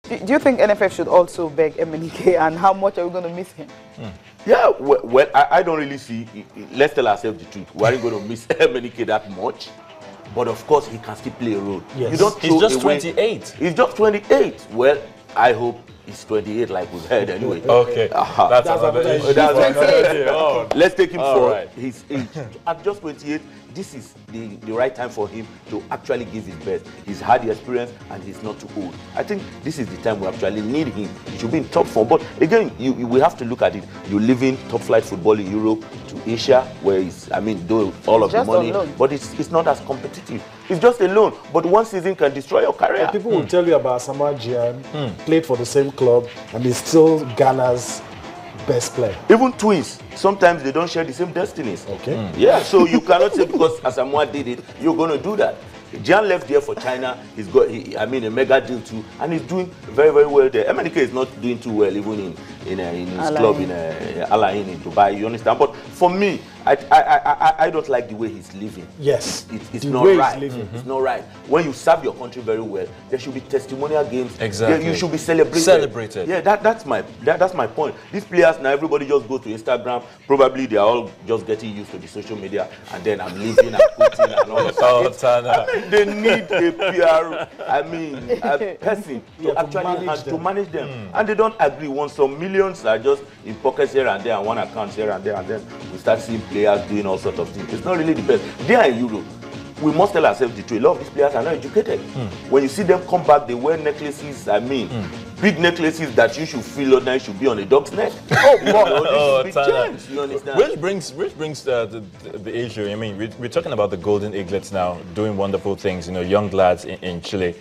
Do you think NFF should also beg MNK, and how much are we going to miss him? Yeah, well, I don't really see. Let's tell ourselves the truth. We aren't going to miss MNK that much. But of course, he can still play a role. Yes. You don't He's just 28. He's just 28. Well, I hope he's 28 like we've heard anyway. Okay. That's another issue. Let's take him for right. his age. At just 28, this is the right time for him to actually give his best. He's had the experience and he's not too old. I think this is the time we actually need him. He should be in top form. But again, we have to look at it. You're leaving top flight football in Europe to Asia, where it's, I mean, do all of the money, but it's not as competitive. It's just a loan. But one season can destroy your career. Yeah, people will tell you about Samuel Gyan, played for the same club, and he's still Ghana's best player. Even twins, sometimes they don't share the same destinies. Okay. Yeah, so you cannot say because Asamoah did it, you're going to do that. Jan left there for China. He's got, a mega deal too, and he's doing very, very well there. MNK is not doing too well, even in his club in Al Ain in Dubai. You understand? But for me, I don't like the way he's living. Yes, it's not right. It's not right. When you serve your country very well, there should be testimonial games. Exactly. You should be celebrated. Yeah, that's my point. These players now, everybody just go to Instagram. Probably they are all just getting used to the social media, and then I'm leaving and putting and all of that. They need a PR, a person to manage them. And they don't agree. Once some millions are just in pockets here and there and one account here and there, and then we start seeing players doing all sorts of things. It's not really the best. They are in Europe. We must tell ourselves the truth. A lot of these players are not educated. When you see them come back, they wear necklaces, big necklaces that you should feel ordinary should be on a dog's neck. You understand? Which brings the issue. I mean, we're talking about the golden eaglets now, doing wonderful things, young lads in Chile.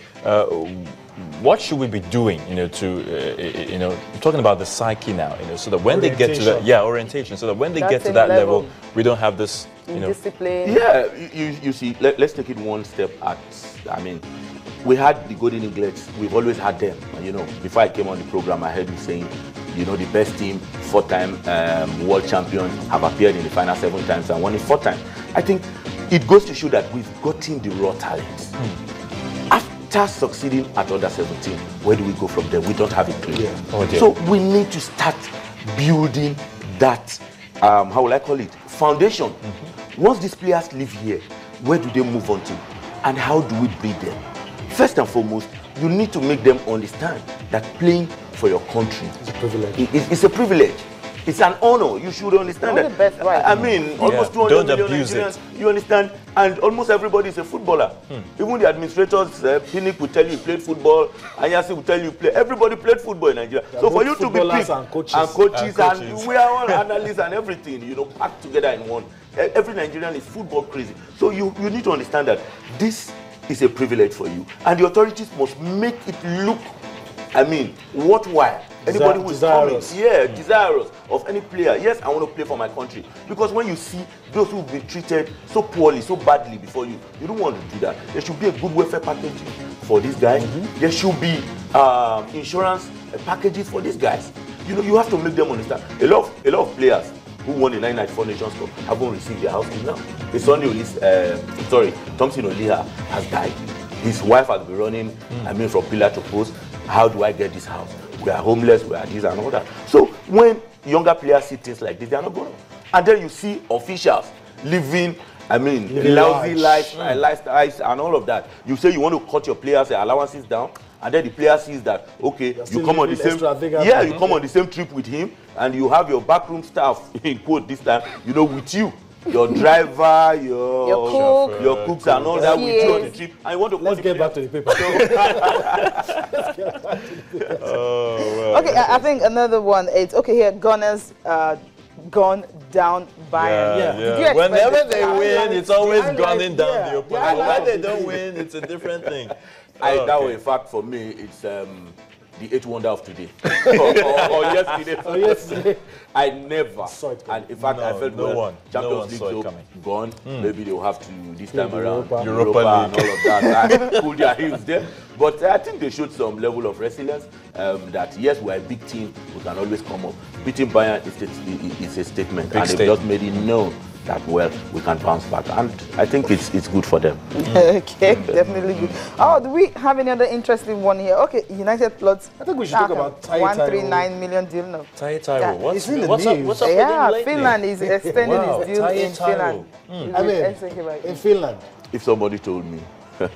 What should we be doing, talking about the psyche now, so that when they get to that, orientation, so that when they get to that level, we don't have this, discipline. Yeah, you see, let's take it one step at, we had the golden eaglets, we've always had them. Before I came on the program, I heard you saying, the best team, 4-time world champions, have appeared in the final 7 times and won it 4 times. I think it goes to show that we've gotten the raw talent. After succeeding at under 17, where do we go from there? We don't have a clue. So we need to start building that, how will I call it, foundation. Once these players leave here, where do they move on to? And how do we breed them? First and foremost, you need to make them understand that playing for your country is a privilege. It's a privilege. It's an honor. You should understand that. Best, right? Almost 200 million Nigerians, you understand? And almost everybody is a footballer. Even the administrators, Pinnick will tell you he played football, Anyasi will tell you play. Everybody played football in Nigeria. So for you to be picked, and coaches, and we are all analysts and everything, packed together in one. Every Nigerian is football crazy. So you need to understand that this is a privilege for you. And the authorities must make it look, worthwhile. Anybody who is coming, desirous of any player. Yes, I want to play for my country. Because when you see those who've been treated so poorly, so badly before you, you don't want to do that. There should be a good welfare package for these guys. There should be insurance packages for these guys. You have to make them understand. A lot of players who won the 1994 Nations Cup haven't received their house till now. His son, Thompson Oliha has died. His wife has been running, from pillar to post. How do I get this house? We are homeless, we are this and all that. So when younger players see things like this, they are not going to. And then you see officials living, lousy lifestyles and all of that. You say you want to cut your players' allowances down, and then the player sees that, okay, you come on the same, you come on the same trip with him, and you have your backroom staff, in quote this time, with you. Your driver, your cooks and all that with you on the trip. I want to Let's get back to the paper. Okay, I think another one is here. Gunners gone down Bayern. Whenever they win, it's always gunning down the opponent. When they don't win, it's a different thing. That way, in fact, for me, it's the 8th wonder of today or yesterday. I never saw it coming. And in fact, I felt Champions League so gone. Maybe they'll have to this time around Europa and all of that. I pulled their heels there. But I think they showed some level of resilience. That yes, we're a big team. We can always come up. Beating Bayern is a statement, and they've just made it known that well, we can bounce back. And I think it's good for them. Okay, definitely good. Oh, do we have any other interesting one here? Okay, United plots. I think we should talk about Taiwo. 139 million deal now. Taiwo, what's in the up news. with him Yeah, lately? Finland is extending Wow, his deal in Taiwo. Finland. I mean, in Finland. If somebody told me that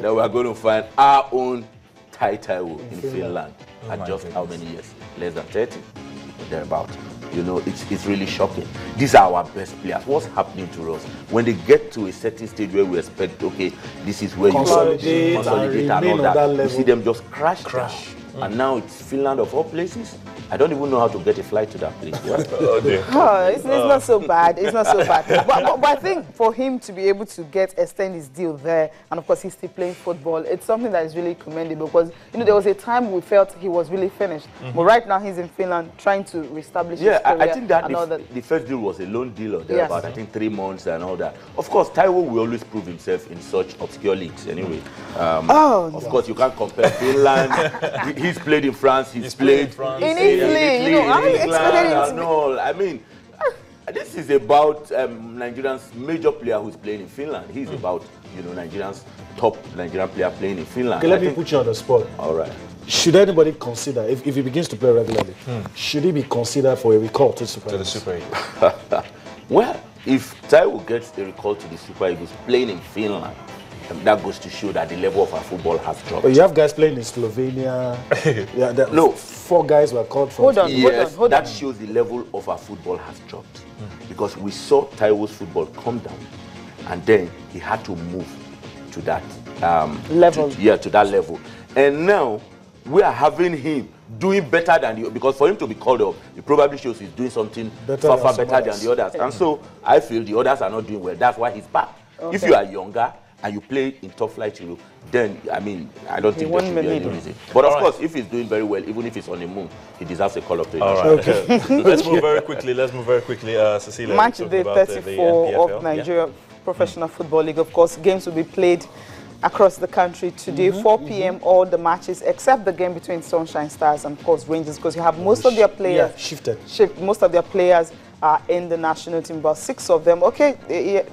we are going to find our own Taiwo in Finland at just how many years? Less than 30, thereabout. You know, it's really shocking. These are our best players. What's happening to us? When they get to a certain stage where we expect, okay, this is where Consolidate you consolidate and all on that you level. see them just crash. And now it's Finland of all places. I don't even know how to get a flight to that place. It's not so bad. It's not so bad. But I think for him to be able to extend his deal there, and of course he's still playing football, it's something that is really commendable because, you know, there was a time we felt he was really finished. But right now he's in Finland trying to reestablish his career. I think that the first deal was a loan deal or thereabout, I think 3 months and all that. Of course, Taiwo will always prove himself in such obscure leagues anyway. Of course, you can't compare Finland. He's played in France, he's played in France. In Italy, you know, I expected him to and all. I mean, this is about Nigerian's major player who's playing in Finland. He's about, you know, Nigerian's top Nigerian player playing in Finland. Okay, let me put you on the spot. All right. Should anybody consider, if he begins to play regularly, should he be considered for a recall to the Super Eagles? Well, if Taiwo gets a recall to the Super Eagles playing in Finland, that goes to show that the level of our football has dropped. But you have guys playing in Slovenia. No, 4 guys were called from. Hold on. That shows the level of our football has dropped. Because we saw Taiwo's football come down, and then he had to move to that level. To that level. And now we are having him doing better than because for him to be called up, it probably shows he's doing something far better than the others. And so I feel the others are not doing well. That's why he's back. Okay. If you are younger and you play in top flight, then, I mean, I don't think there should be any reason. But of course, if he's doing very well, even if he's on the move, he deserves a call up to him. All right. Okay. Let's move very quickly. Cecilia. Match day 34 of Nigeria Professional Football League. Of course, games will be played across the country today, 4 p.m. All the matches except the game between Sunshine Stars and, of course, Rangers, because you have most of their players most of their players are in the national team, about 6 of them. Okay,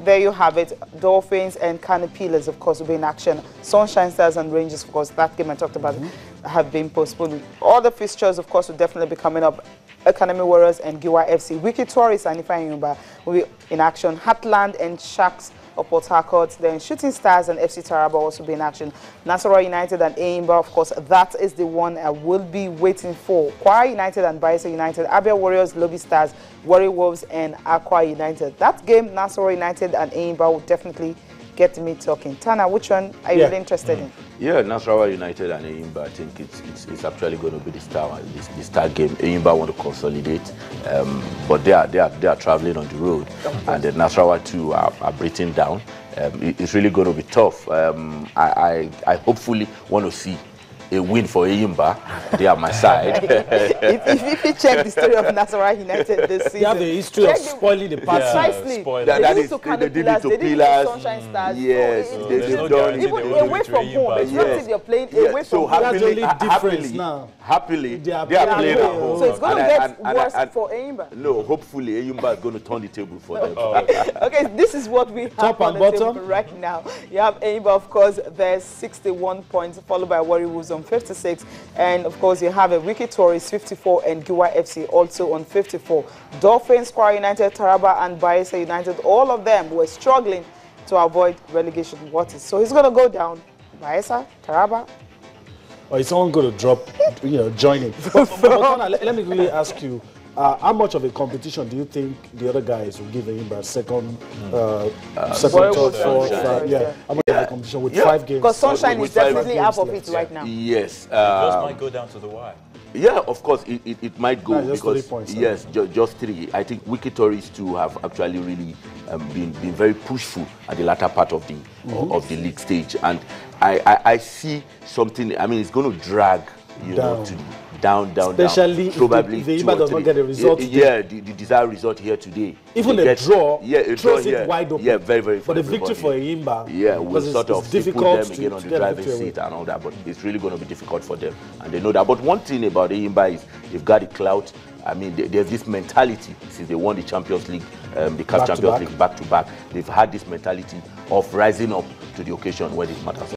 there you have it. Dolphins and Canopilas, of course, will be in action. Sunshine Stars and Rangers, of course, that game I talked about have been postponed. All the fixtures, of course, will definitely be coming up. Academy Warriors and Giwa FC. Wiki Tourist and Ifeanyi will be in action. Heartland and Sharks of Port Harcourt. Then Shooting Stars and FC Taraba will also be in action. Nasarawa United and Enyimba, of course, that is the one I will be waiting for. Kwara United and Bayelsa United, Abia Warriors, Lobby Stars, Warri Wolves and Akwa United. That game, Nasarawa United and Enyimba, will definitely get me talking. Tana, which one are you really interested in? Yeah, Nasarawa United and Enyimba, I think it's actually going to be the star game. Enyimba want to consolidate, but they are traveling on the road, and the Nasarawa too are breathing down. It's really going to be tough. I hopefully want to see a win for Enyimba. They are my side. if you check the story of Nasarawa United this season, you have the history of spoiling the past. Precisely. They did it to Pillars. Sunshine Stars. Yes, so they've done even away from home. It's not that they're playing away from home. Happily, they are playing at home. So it's going to get worse for Enyimba. No, hopefully Enyimba is going to turn the table for them. Okay, this is what we have top on and the bottom table right now. You have Enyimba, of course, there's 61 points, followed by Warri Wolves on 56, and of course you have a Wiki Tourist 54 and Giwa FC also on 54. Dolphins, Kwara United, Taraba and Bayelsa United, all of them were struggling to avoid relegation waters. So he's going to go down. Bayelsa, Taraba. Or is someone going to drop, join it? But let me really ask you, how much of a competition do you think the other guys will give Enyimba second, third, fourth? How much of a competition with 5 games? Because Sunshine is definitely out of it right now. Yes. It just might go down to the wire. Yeah, of course, it might go because 3 points, yes, just 3. I think Wiki Tourists too have actually really been very pushful at the latter part of the league stage, and I see something. I mean, it's going to drag down, especially probably if the Enyimba does not get a result. Yeah, the desired result here today. Even a draw, throws it wide open. Yeah, very. But the victory for Enyimba, will sort of put them again on the driving seat and all that. But it's really going to be difficult for them, and they know that. But one thing about Enyimba is they've got the clout. I mean, there's this mentality since they won the Champions League, the CAF Champions League back to back. They've had this mentality of rising up to the occasion when it matters.